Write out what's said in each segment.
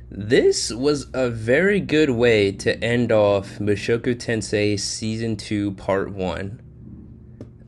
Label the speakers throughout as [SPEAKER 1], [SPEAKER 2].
[SPEAKER 1] This was a very good way to end off Mushoku Tensei Season 2 Part 1.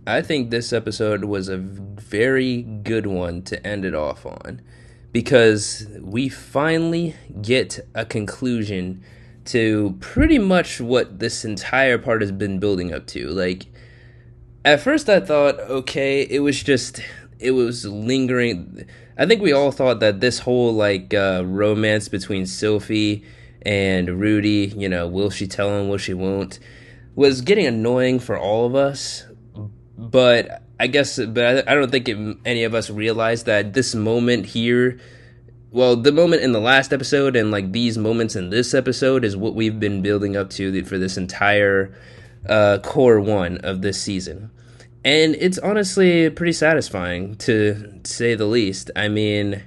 [SPEAKER 1] I think this episode was a very good one to end it off on because we finally get a conclusion to pretty much what this entire part has been building up to. Like, at first I thought, okay, it was lingering. I think we all thought that this whole romance between Sophie and Rudy, will she tell him, will she won't, was getting annoying for all of us. But I don't think any of us realized that this moment here, well, the moment in the last episode and like these moments in this episode is what we've been building up to for this entire core one of this season. And it's honestly pretty satisfying, to say the least. I mean,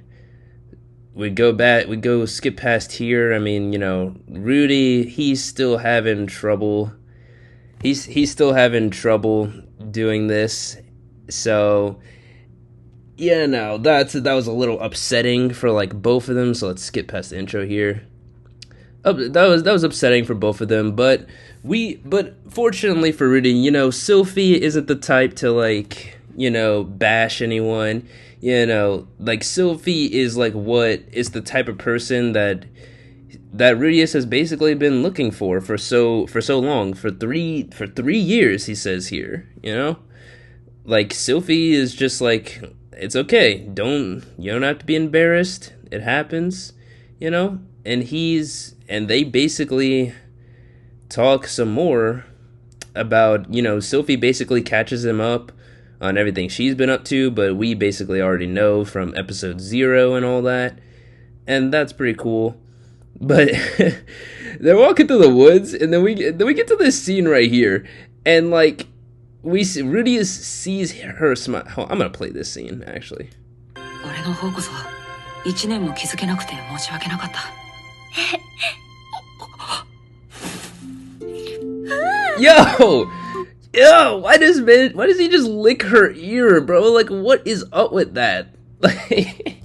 [SPEAKER 1] we go skip past here. I mean, Rudy, he's still having trouble. He's still having trouble doing this. So, yeah, no, that was a little upsetting for like both of them. So let's skip past the intro here. Oh, that was upsetting for both of them, but fortunately for Rudy, Sophie isn't the type to bash anyone. Like Sophie is is the type of person that Rudeus has basically been looking for so long, for 3 years, he says here. Like Sophie is just like, it's okay. You don't have to be embarrassed. It happens, and they basically talk some more about, Sophie basically catches him up on everything she's been up to, but we basically already know from episode 0 and all that, and that's pretty cool. But they're walking through the woods, and then we get to this scene right here, and like Rudy sees her smile. Oh, I'm gonna play this scene actually. Yo, why does he just lick her ear, bro? Like, what is up with that? Like,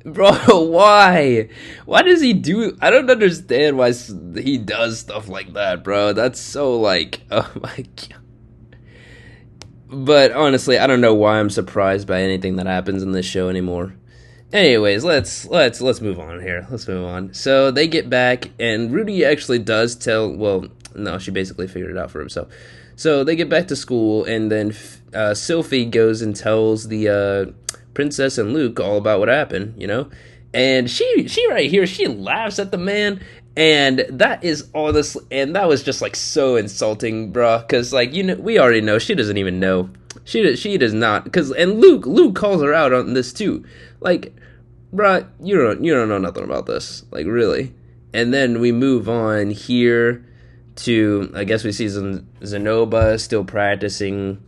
[SPEAKER 1] bro, why? Why does he do? I don't understand why he does stuff like that, bro. That's so like, oh my god. But honestly, I don't know why I'm surprised by anything that happens in this show anymore. Anyways, let's move on here. Let's move on. So they get back, and Rudy actually does tell. Well, no, she basically figured it out for himself. So they get back to school, and then Sophie goes and tells the princess and Luke all about what happened. And she right here, she laughs at the man, and that is honestly, and that was just like so insulting, bruh. Because like we already know she doesn't even know. She does not. And Luke calls her out on this too. Like, bruh, you don't know nothing about this. Like, really. And then we move on here to, I guess we see Zenoba still practicing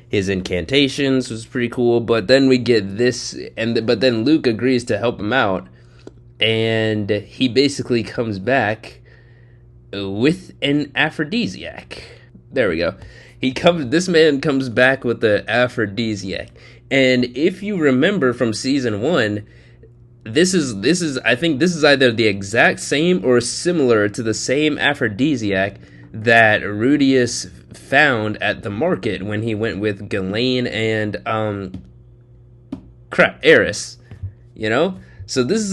[SPEAKER 1] his incantations, which was pretty cool. But then we get this, but then Luke agrees to help him out, and he basically comes back with an aphrodisiac. There we go. This man comes back with the aphrodisiac. And if you remember from season 1, I think this is either the exact same or similar to the same aphrodisiac that Rudeus found at the market when he went with Ghislaine and Eris. So this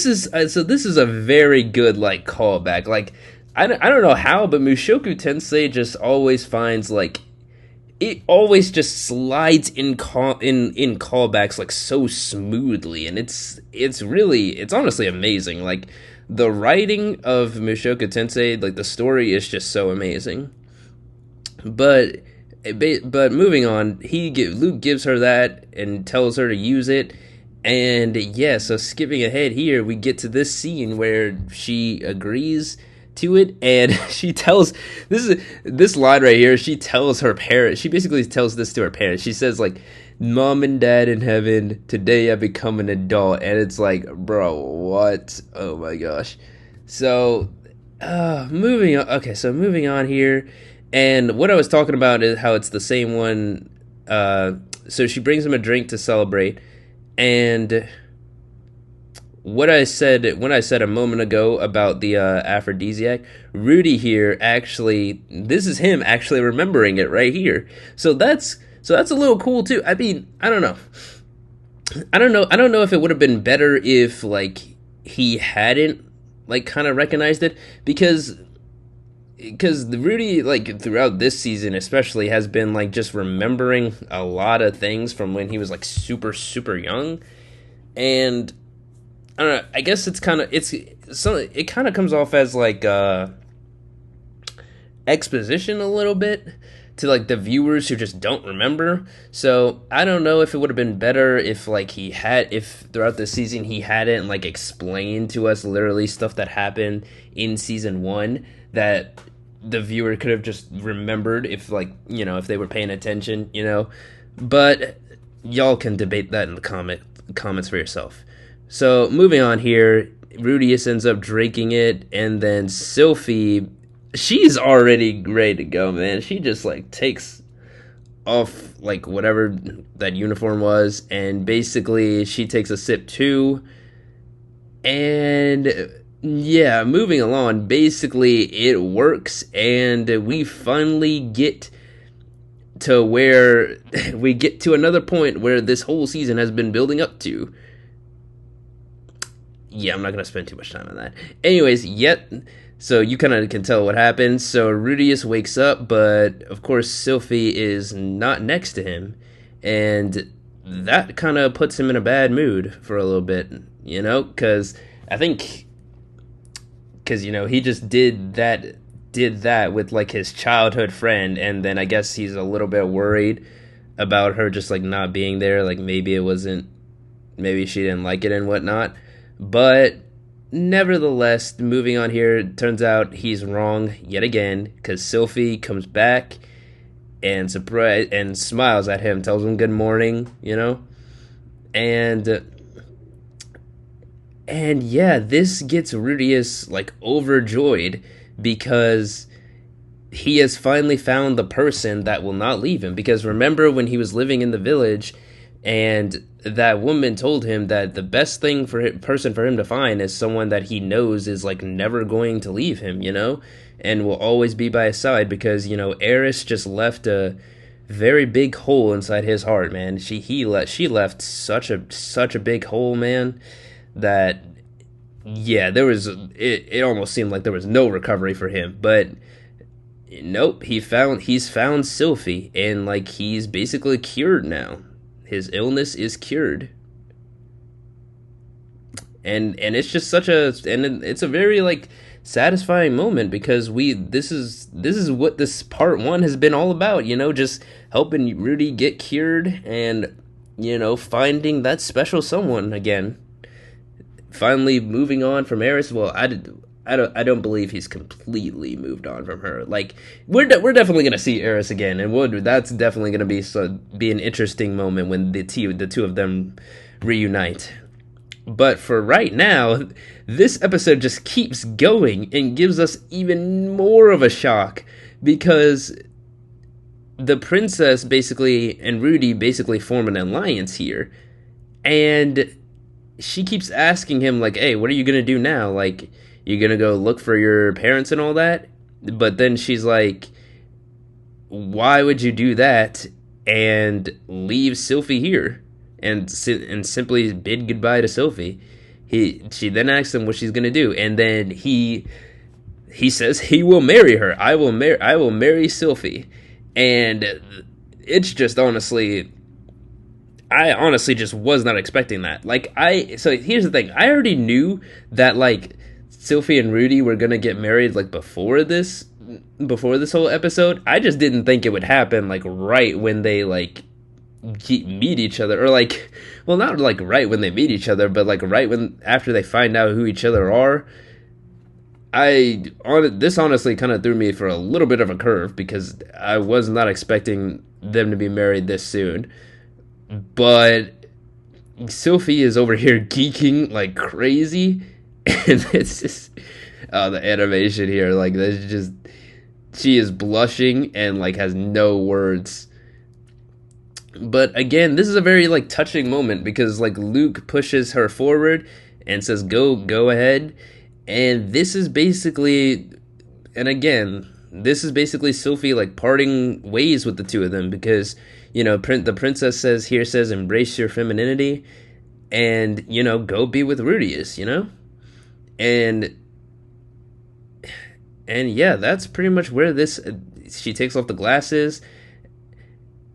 [SPEAKER 1] is a very good like callback. Like, I don't know how, but Mushoku Tensei just always finds like, it always just slides in callbacks like so smoothly, and it's honestly amazing. Like, the writing of Mushoku Tensei, like the story is just so amazing. But moving on, Luke gives her that and tells her to use it. And yeah, so skipping ahead here, we get to this scene where she agrees to it, and she tells this line right here. She tells her parents. She basically tells this to her parents. She says like, "Mom and Dad in heaven, today I become an adult." And it's like, bro, what? Oh my gosh. So, moving on. Okay, so moving on here, and what I was talking about is how it's the same one. So she brings him a drink to celebrate, and what I said when I said a moment ago about the aphrodisiac, Rudy here actually, this is him actually remembering it right here. So that's a little cool too. I mean, I don't know. I don't know if it would have been better if like he hadn't like kind of recognized it because the Rudy like throughout this season especially has been like just remembering a lot of things from when he was like super young. And I don't know, I guess it kind of comes off as like exposition a little bit to like the viewers who just don't remember. So I don't know if it would have been better if like if throughout the season he hadn't like explained to us literally stuff that happened in season 1 that the viewer could have just remembered if like, if they were paying attention. But y'all can debate that in the comments for yourself. So moving on here, Rudeus ends up drinking it, and then Sylphie, she's already ready to go, man. She just like takes off like whatever that uniform was, and basically she takes a sip too. And yeah, moving along, basically it works, and we finally get to where we get to another point where this whole season has been building up to. Yeah, I'm not going to spend too much time on that. Anyways, so you kind of can tell what happens. So Rudeus wakes up, but of course Sylphie is not next to him, and that kind of puts him in a bad mood for a little bit, because he just did that with like his childhood friend, and then I guess he's a little bit worried about her just like not being there, like maybe she didn't like it and whatnot. But nevertheless, moving on here, turns out he's wrong yet again, because Sylphie comes back and smiles at him, tells him good morning, and yeah, this gets Rudeus like overjoyed because he has finally found the person that will not leave him. Because remember when he was living in the village and that woman told him that the best person for him to find is someone that he knows is like never going to leave him, and will always be by his side, because Eris just left a very big hole inside his heart, man. She left such a big hole, man, that it almost seemed like there was no recovery for him. But nope, he's found Sylphie, and like he's basically cured now. His illness is cured. And it's just it's a very like satisfying moment, because this is what this part 1 has been all about, just helping Rudy get cured and finding that special someone again. Finally moving on from Eris. Well, I don't believe he's completely moved on from her. Like we're definitely gonna see Eris again, and that's definitely gonna be an interesting moment when the two of them reunite. But for right now, this episode just keeps going and gives us even more of a shock, because the princess basically and Rudy basically form an alliance here, and she keeps asking him like, "Hey, what are you gonna do now? Like, you gonna go look for your parents and all that?" But then she's like, "Why would you do that and leave Sylphie here and simply bid goodbye to Sylphie?" She then asks him what she's gonna do, and then he says he will marry her. I will marry Sylphie, and it's just I honestly just was not expecting that. So here's the thing. I already knew that like Sylphie and Rudy were gonna get married like before this whole episode. I just didn't think it would happen like right when they like meet each other, or like, well, not like right when they meet each other, but like after they find out who each other are. This honestly kind of threw me for a little bit of a curve, because I was not expecting them to be married this soon. But Sylphie is over here geeking like crazy, and it's just the animation here, like she is blushing and like has no words. But again, this is a very like touching moment, because like Luke pushes her forward and says, go ahead. And this is basically, and again, this is basically Sophie like parting ways with the two of them, because the princess says embrace your femininity, and go be with Rudeus, and yeah, that's pretty much where this. She takes off the glasses,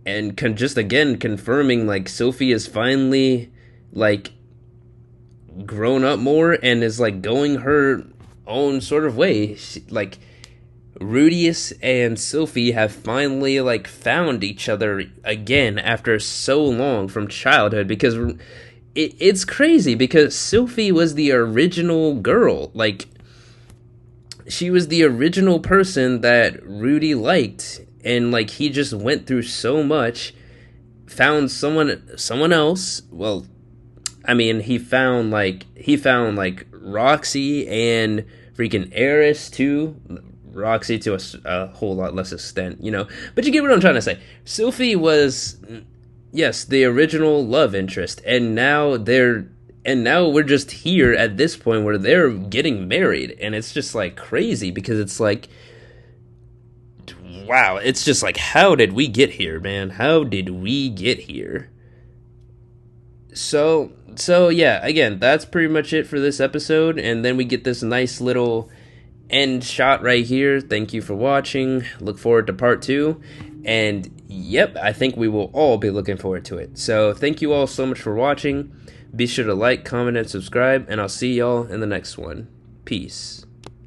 [SPEAKER 1] and just again confirming like Sophie is finally like grown up more and is like going her own sort of way. Like Rudeus and Sophie have finally like found each other again after so long from childhood, because it's crazy, because Sophie was the original girl. Like, she was the original person that Rudy liked, and like he just went through so much, found someone else. Well, I mean, he found like Roxy and freaking Eris too. Roxy to a whole lot less extent, But you get what I'm trying to say. Sophie was, yes, the original love interest, and now we're just here at this point where they're getting married, and it's just like crazy, because it's like, wow, it's just like, how did we get here, man? How did we get here? So yeah, again, that's pretty much it for this episode, and then we get this nice little end shot right here. Thank you for watching. Look forward to part 2. And yep, I think we will all be looking forward to it. So thank you all so much for watching. Be sure to like, comment, and subscribe, and I'll see y'all in the next one. Peace.